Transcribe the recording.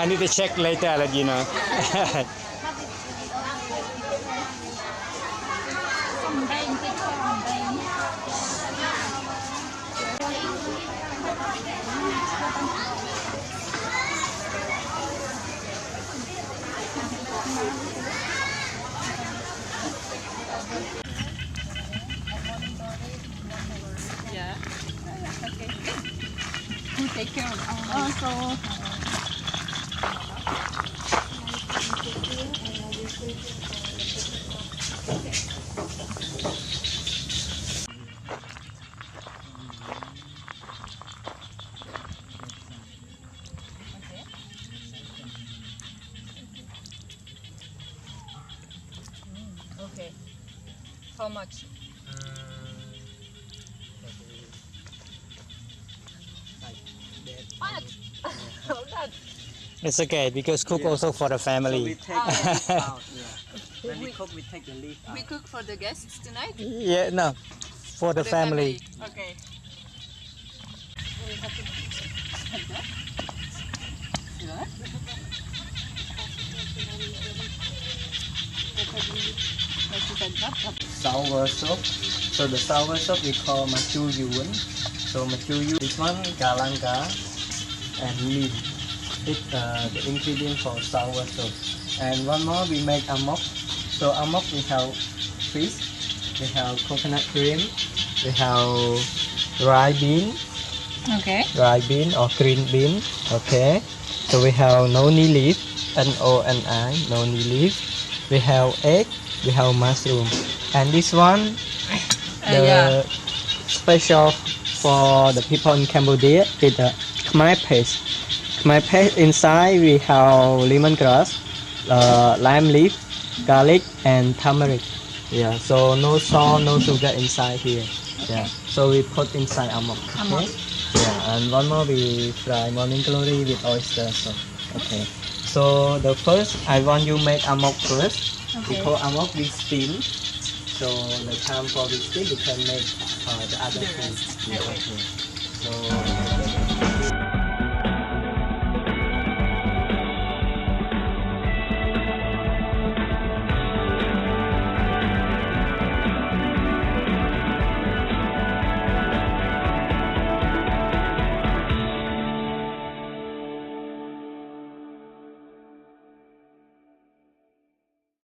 I need to check later. I'll let you know. Yeah. Okay. Who take care of our Okay. How much? What? Hold on. It's okay because cook also for the So we family. take the leaf out. Yeah. When we cook, we take the leaf out. We cook for the guests tonight? Yeah, no, for the family. Okay. Sour soup. So the sour soup we call machuyun. So machuyun. This one galanga and leaf. It's the ingredient for sour soup. And one more we make amok. So amok we have fish, we have coconut cream, we have rye bean, Okay. or green bean. Okay. So we have noni leaf, Noni, noni leaf. We have egg, we have mushroom, and this one the Yeah. special for the people in Cambodia is the khmer paste. Khmer paste inside we have lemongrass, lime leaf, garlic, and turmeric. Yeah. So no salt, no sugar inside here. Yeah. So we put inside amok. Amok. Yeah. And one more we fry morning glory with oyster sauce. Okay. So the first I want you make amok first. Okay. Because amok we steam. So the time for we steam we can make the other The food. rest. Yeah, Okay. okay. So